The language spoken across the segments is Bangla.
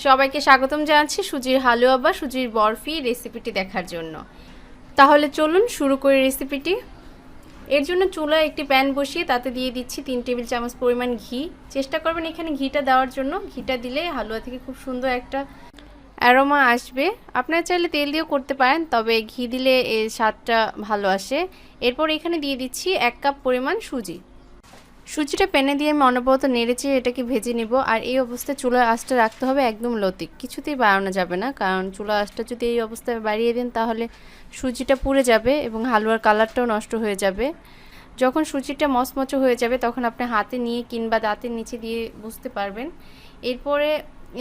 সবাইকে স্বাগতম জানাচ্ছি সুজির হালুয়া বা সুজির বরফি রেসিপিটি দেখার জন্য। তাহলে চলুন শুরু করি রেসিপিটি। এর জন্য চুলায় একটি প্যান বসিয়ে তাতে দিয়ে দিচ্ছি 3 টেবিল চামচ পরিমাণ ঘি। চেষ্টা করবেন এখানে ঘিটা দেওয়ার জন্য। ঘিটা দিলে হালুয়া থেকে খুব সুন্দর একটা অ্যারোমা আসবে। আপনারা চাইলে তেল দিয়েও করতে পারেন, তবে ঘি দিলে এর স্বাদটা ভালো আসে। এরপর এখানে দিয়ে দিচ্ছি 1 কাপ পরিমাণ সুজি। সুজিটা প্যানে দিয়ে আমি অনবরত নেড়েচেড়ে এটাকে ভেজে নিব। আর এই অবস্থায় চুলার আঁচটা রাখতে হবে একদম লোতে, কিছুতেই বাড়ানো যাবে না, কারণ চুলার আঁচটা যদি এই অবস্থায় বাড়িয়ে দেন তাহলে সুজিটা পুড়ে যাবে এবং হালুয়ার কালারটাও নষ্ট হয়ে যাবে। যখন সুজিটা মচমচে হয়ে যাবে তখন আপনি হাতে নিয়ে কিংবা দাঁতের নিচে দিয়ে বুঝতে পারবেন। এরপরে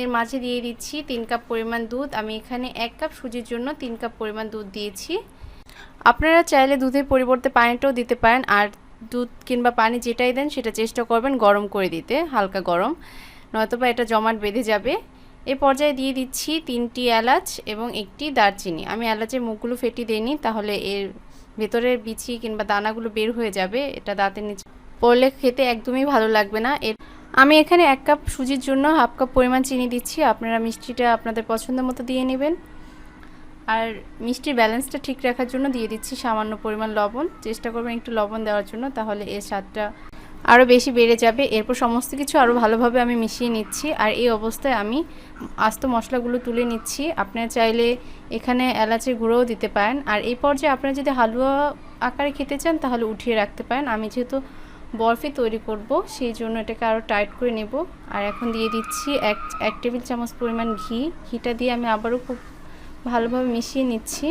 এর মাঝে দিয়ে দিচ্ছি 3 কাপ পরিমাণ দুধ। আমি এখানে 1 কাপ সুজির জন্য 3 কাপ পরিমাণ দুধ দিয়েছি। আপনারা চাইলে দুধের পরিবর্তে পানিটাও দিতে পারেন। আর দুধ কিংবা পানি যেটাই দেন সেটা চেষ্টা করবেন গরম করে দিতে, হালকা গরম, নয়তোবা এটা জমাট বেঁধে যাবে। এই পর্যায়ে দিয়ে দিচ্ছি 3টি এলাচ এবং 1টি দারচিনি। আমি এলাচের মুখগুলো ফেটিয়ে দিইনি, তাহলে এর ভেতরের বিচি কিংবা দানাগুলো বের হয়ে যাবে, এটা দাঁতের নিচে পড়লে খেতে একদমই ভালো লাগবে না। আমি এখানে 1 কাপ সুজির জন্য হাফ কাপ পরিমাণ চিনি দিচ্ছি। আপনারা মিষ্টিটা আপনাদের পছন্দ মতো দিয়ে নেবেন। আর মিষ্টির ব্যালেন্সটা ঠিক রাখার জন্য দিয়ে দিচ্ছি সামান্য পরিমাণ লবণ। চেষ্টা করবেন একটু লবণ দেওয়ার জন্য, তাহলে এর স্বাদটা আরও বেশি বেড়ে যাবে। এরপর সমস্ত কিছু আরও ভালোভাবে আমি মিশিয়ে নিচ্ছি। আর এই অবস্থায় আমি আস্ত মশলাগুলো তুলে নিচ্ছি। আপনারা চাইলে এখানে এলাচের গুঁড়োও দিতে পারেন। আর এই পর্যায়ে আপনারা যদি হালুয়া আকারে খেতে চান তাহলে উঠিয়ে রাখতে পারেন। আমি যেহেতু বরফি তৈরি করব সেই জন্য এটাকে আরও টাইট করে নেব। আর এখন দিয়ে দিচ্ছি 1 টেবিল চামচ পরিমাণ ঘি। ঘিটা দিয়ে আমি আবারও খুব ভালোভাবে মিশিয়ে নিচ্ছি।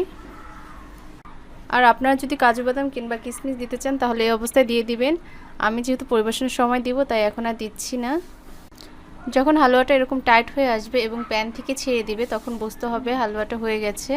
আর আপনারা যদি কাজু বাদাম কিংবা কিশমিশ দিতে চান তাহলে এই অবস্থায় দিয়ে দিবেন। আমি যেহেতু পরিবেশনের সময় দিব তাই এখন আর দিচ্ছি না। যখন হালুয়াটা এরকম টাইট হয়ে আসবে এবং প্যান থেকে ছেড়ে দিবে তখন বুঝতে হবে হালুয়াটা হয়ে গেছে।